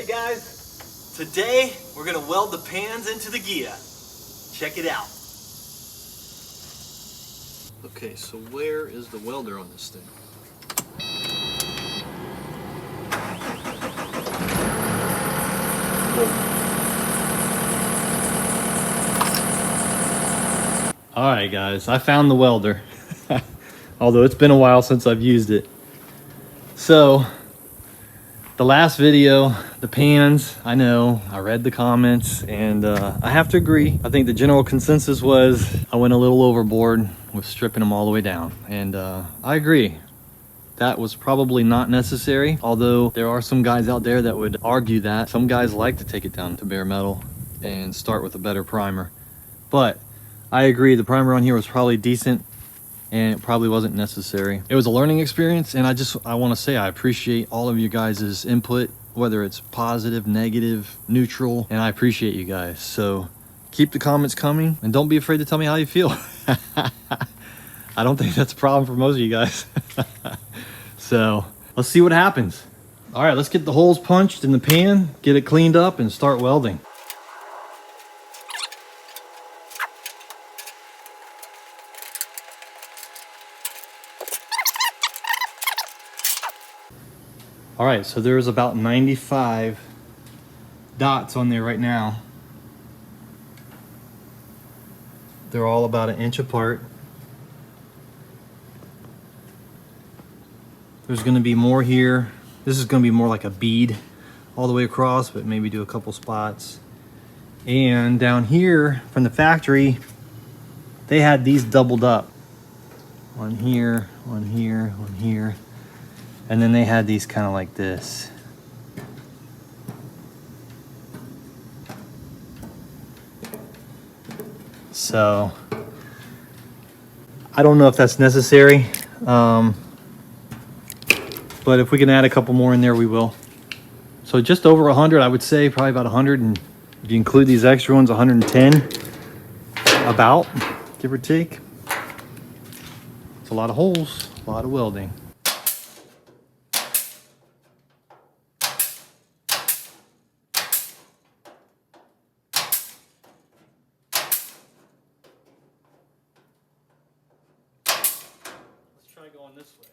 Okay guys, today we're gonna weld the pans into the Ghia. Check it out. Okay, so where is the welder on this thing? Alright guys, I found the welder. Although it's been a while since I've used it. So, the last video, the pans, I know, I read the comments, and I have to agree. I think the general consensus was I went a little overboard with stripping them all the way down. And I agree. That was probably not necessary, although there are some guys out there that would argue that. Some guys like to take it down to bare metal and start with a better primer. But I agree, the primer on here was probably decent and it probably wasn't necessary. It was a learning experience, and I want to say I appreciate all of you guys' input, whether it's positive, negative, neutral, and I appreciate you guys. So keep the comments coming and don't be afraid to tell me how you feel. I don't think that's a problem for most of you guys. So let's see what happens. All right, let's get the holes punched in the pan, get it cleaned up, and start welding. All right, so there's about 95 dots on there right now. They're all about 1 inch apart. There's gonna be more here. This is gonna be more like a bead all the way across, but maybe do a couple spots. And down here from the factory, they had these doubled up. One here, one here, one here. And then they had these kind of like this. So I don't know if that's necessary, but if we can add a couple more in there, we will. So just over 100, I would say, probably about 100, and if you include these extra ones, 110, about, give or take. It's a lot of holes, a lot of welding. Try going this way.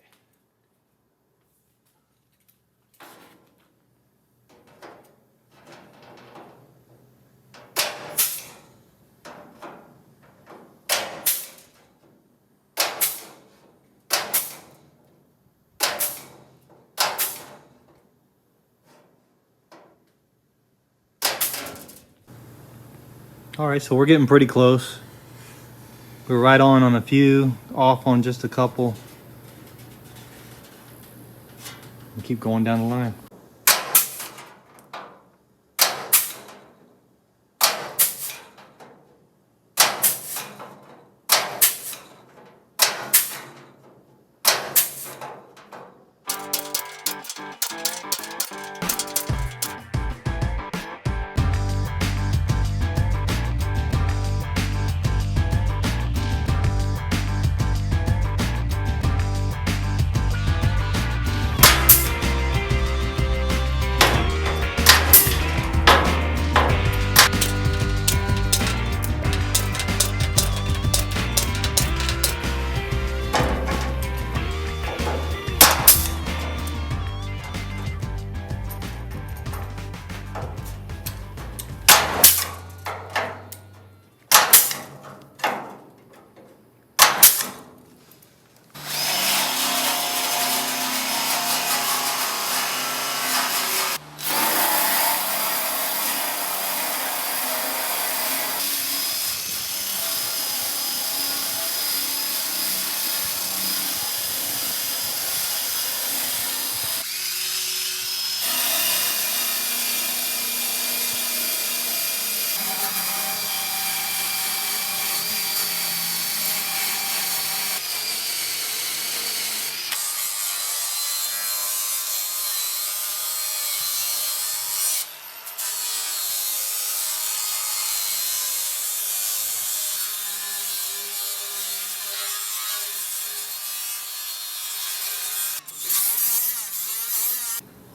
All right, so we're getting pretty close. We're right on a few, off on just a couple. And keep going down the line.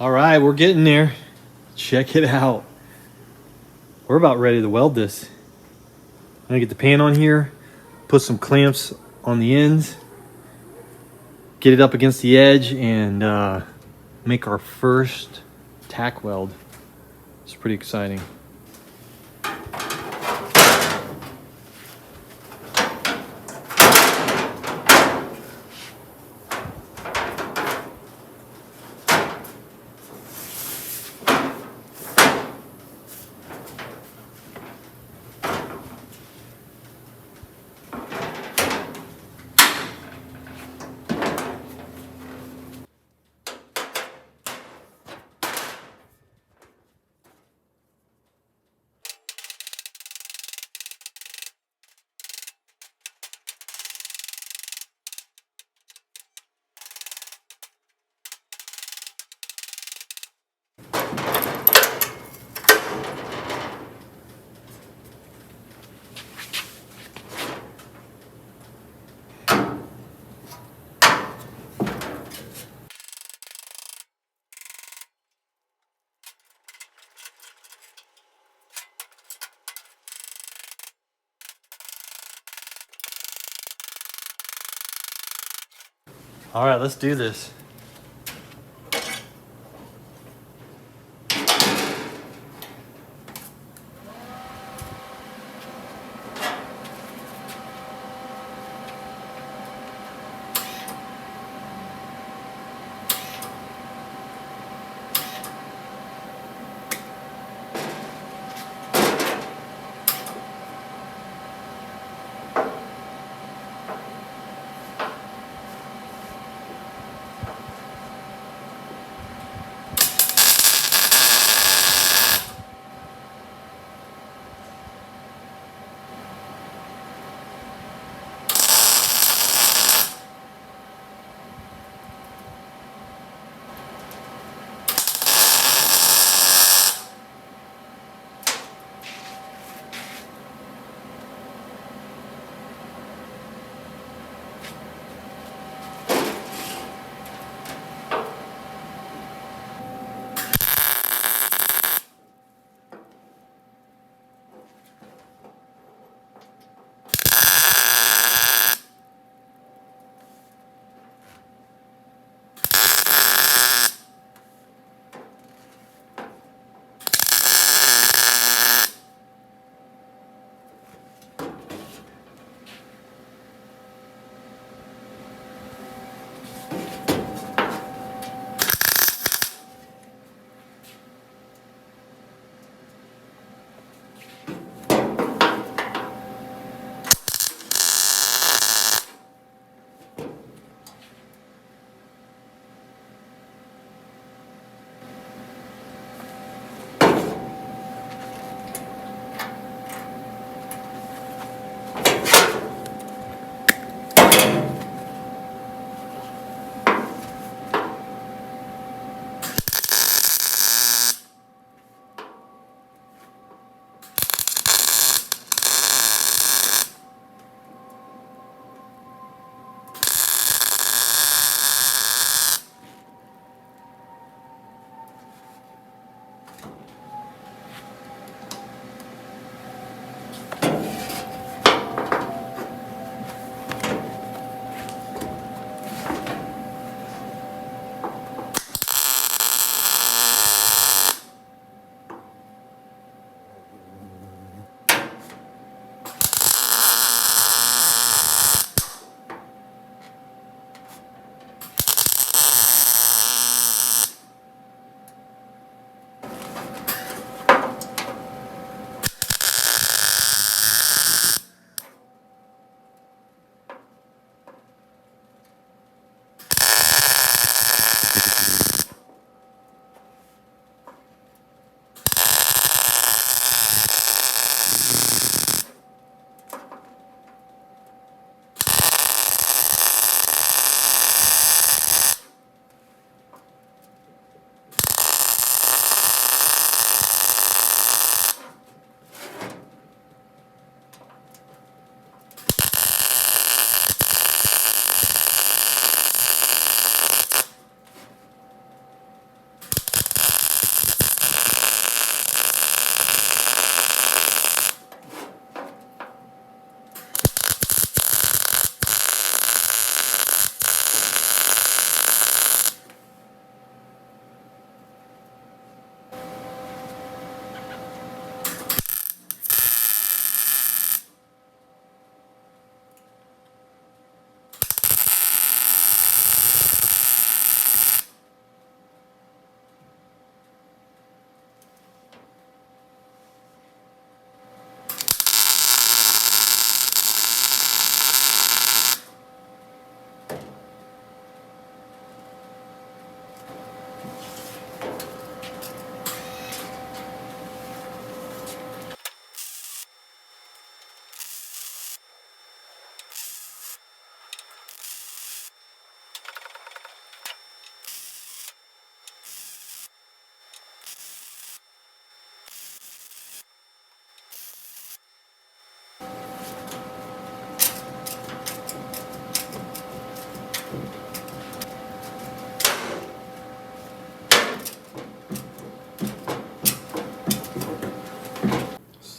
All right, we're getting there. Check it out. We're about ready to weld this. I'm gonna get the pan on here, put some clamps on the ends, get it up against the edge, and make our first tack weld. It's pretty exciting. All right, let's do this.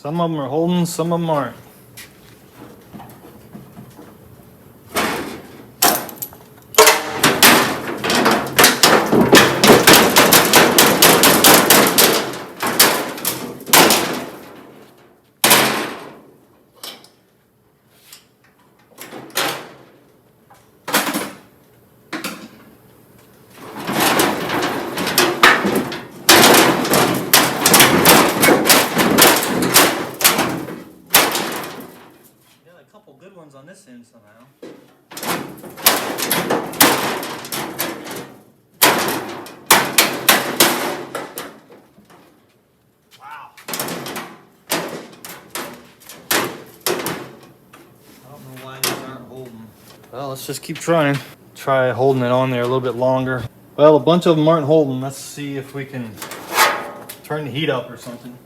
Some of them are holding, some of them aren't. Good ones on this end somehow. Wow. I don't know why these aren't holding. Well, let's just keep trying. Try holding it on there a little bit longer. Well, a bunch of them aren't holding. Let's see if we can turn the heat up or something.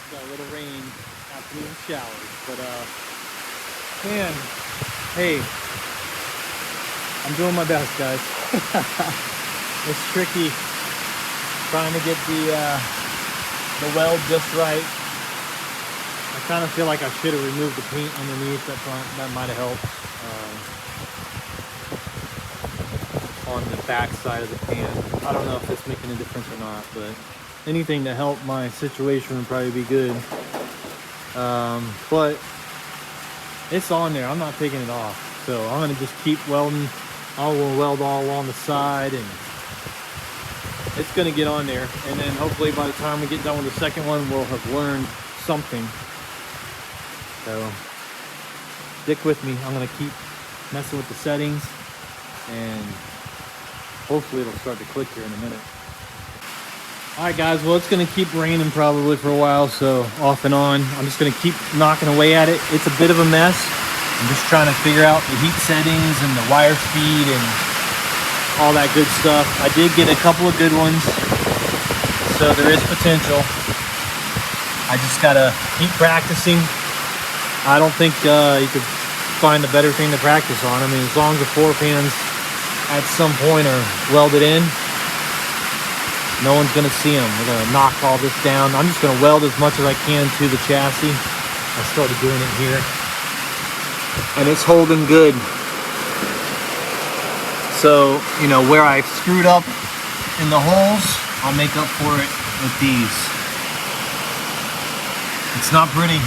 Got a little rain, afternoon showers, but man, hey, I'm doing my best, guys. It's tricky trying to get the weld just right. I kind of feel like I should have removed the paint underneath that front. That might have helped on the back side of the pan. I don't know if it's making a difference or not, but anything to help my situation would probably be good. But it's on there. I'm not taking it off. So I'm going to just keep welding. I will weld all along the side, and it's going to get on there. And then hopefully by the time we get done with the second one, we'll have learned something. So stick with me. I'm going to keep messing with the settings, and hopefully it'll start to click here in a minute. Alright guys, well it's going to keep raining probably for a while, so off and on. I'm just going to keep knocking away at it. It's a bit of a mess. I'm just trying to figure out the heat settings and the wire speed and all that good stuff. I did get a couple of good ones, so there is potential. I just got to keep practicing. I don't think you could find a better thing to practice on. I mean, as long as the floor pans at some point are welded in, no one's going to see them. We're going to knock all this down. I'm just going to weld as much as I can to the chassis. I started doing it here, and it's holding good. So, you know, where I screwed up in the holes, I'll make up for it with these. It's not pretty,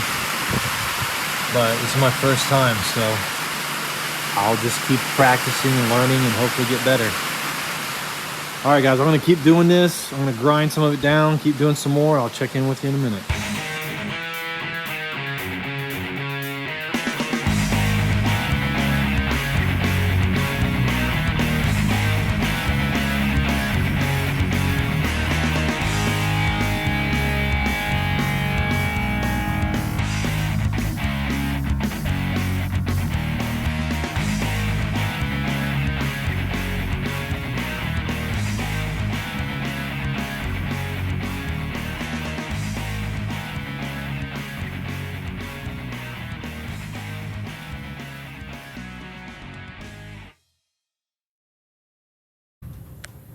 but it's my first time, so I'll just keep practicing and learning and hopefully get better. All right, guys, I'm going to keep doing this. I'm going to grind some of it down, keep doing some more. I'll check in with you in a minute.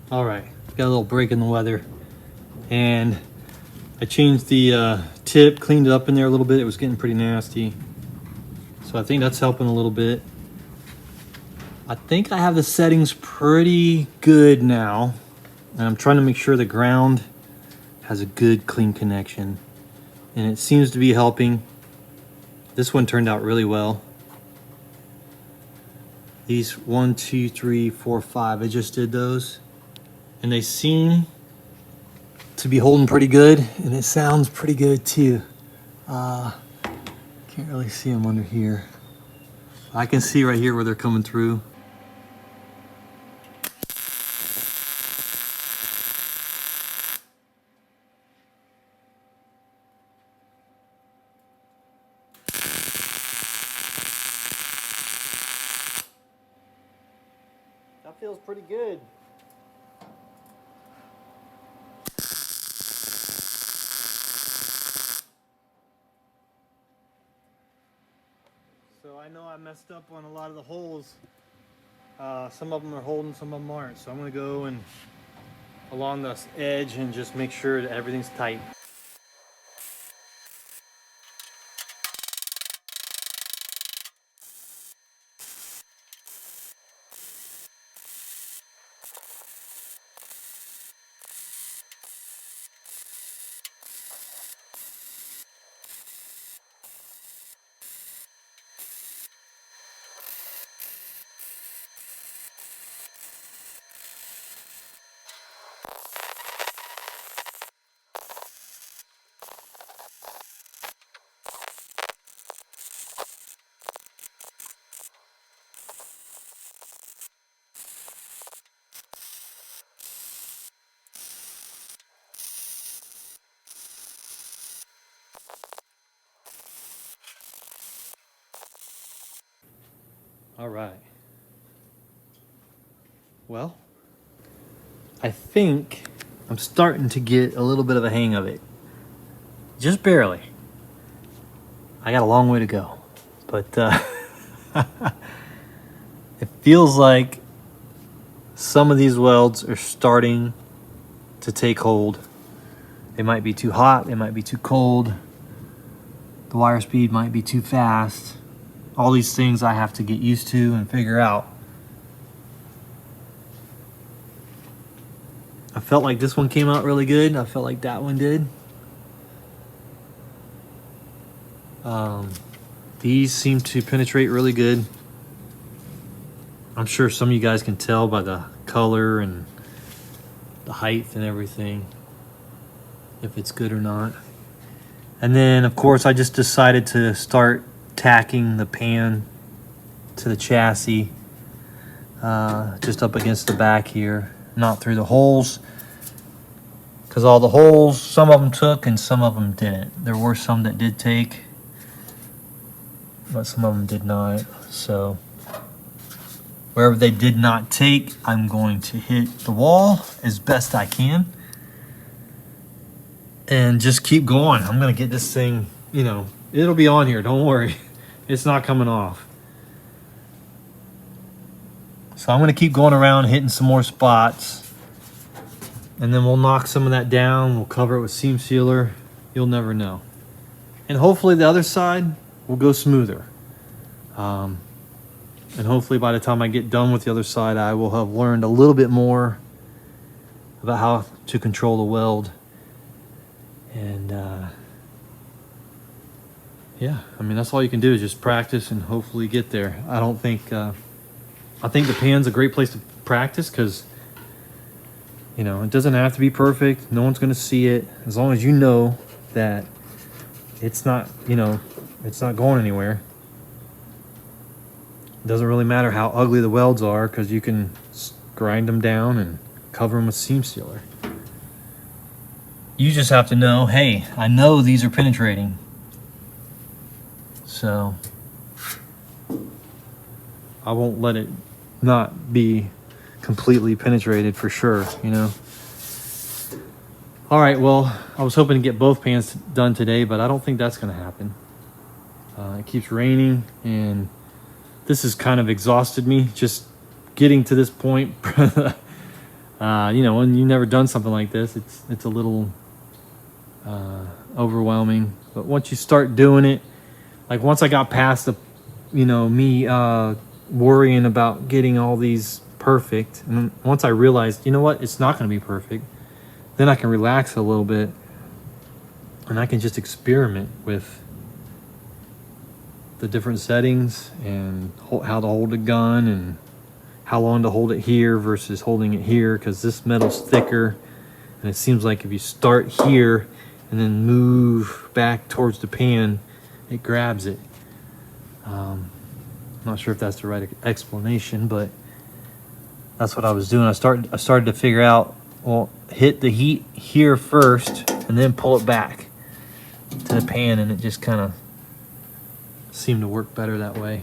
All right, got a little break in the weather, and I changed the tip, cleaned it up in there a little bit. It was getting pretty nasty, so I think that's helping a little bit. I think I have the settings pretty good now, and I'm trying to make sure the ground has a good clean connection, and it seems to be helping. This one turned out really well. These 1, 2, 3, 4, 5, I just did those, and they seem to be holding pretty good, and it sounds pretty good too. Can't really see them under here. I can see right here where they're coming through. That feels pretty good. So I know I messed up on a lot of the holes. Some of them are holding, some of them aren't. So I'm gonna go and along this edge and just make sure that everything's tight. All right. Well, I think I'm starting to get a little bit of a hang of it. Just barely. I got a long way to go. But it feels like some of these welds are starting to take hold. They might be too hot, they might be too cold. The wire speed might be too fast. All these things I have to get used to and figure out. I felt like this one came out really good. I felt like that one did. These seem to penetrate really good. I'm sure some of you guys can tell by the color and the height and everything if it's good or not. And then of course I just decided to start tacking the pan to the chassis, just up against the back here, not through the holes, because all the holes, some of them took and some of them didn't. There were some that did take, but some of them did not. So wherever they did not take, I'm going to hit the wall as best I can and just keep going. I'm gonna get this thing, you know, it'll be on here, don't worry. It's not coming off. So I'm gonna keep going around hitting some more spots, and then we'll knock some of that down. We'll cover it with seam sealer. You'll never know. And hopefully the other side will go smoother. And hopefully by the time I get done with the other side, I will have learned a little bit more about how to control the weld. And yeah, I mean, that's all you can do is just practice and hopefully get there. I don't think, I think the pan's a great place to practice because, you know, it doesn't have to be perfect. No one's going to see it. As long as you know that it's not, you know, it's not going anywhere. It doesn't really matter how ugly the welds are because you can grind them down and cover them with seam sealer. You just have to know, hey, I know these are penetrating. So I won't let it not be completely penetrated for sure, you know. All right, well, I was hoping to get both pans done today, but I don't think that's going to happen. It keeps raining, and this has kind of exhausted me just getting to this point. You know, when you've never done something like this, it's a little overwhelming. But once you start doing it, like once I got past the, you know, me worrying about getting all these perfect, and once I realized, you know what, it's not going to be perfect, then I can relax a little bit, and I can just experiment with the different settings and how to hold a gun and how long to hold it here versus holding it here, because this metal's thicker, and it seems like if you start here and then move back towards the pan, it grabs it. Not sure if that's the right explanation, but that's what I was doing. I started to figure out, well, hit the heat here first and then pull it back to the pan, and it just kind of seemed to work better that way.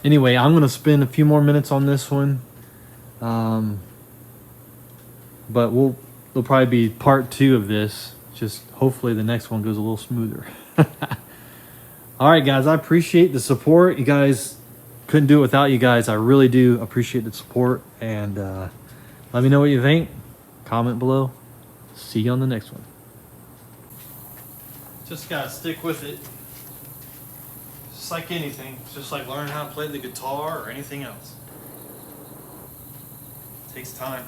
Anyway, I'm going to spend a few more minutes on this one, but there'll probably be part 2 of this. Just hopefully the next one goes a little smoother. All right, guys, I appreciate the support. You guys, couldn't do it without you guys. I really do appreciate the support, and let me know what you think. Comment below. See you on the next one. Just gotta stick with it. Just like anything. It's just like learning how to play the guitar or anything else. It takes time.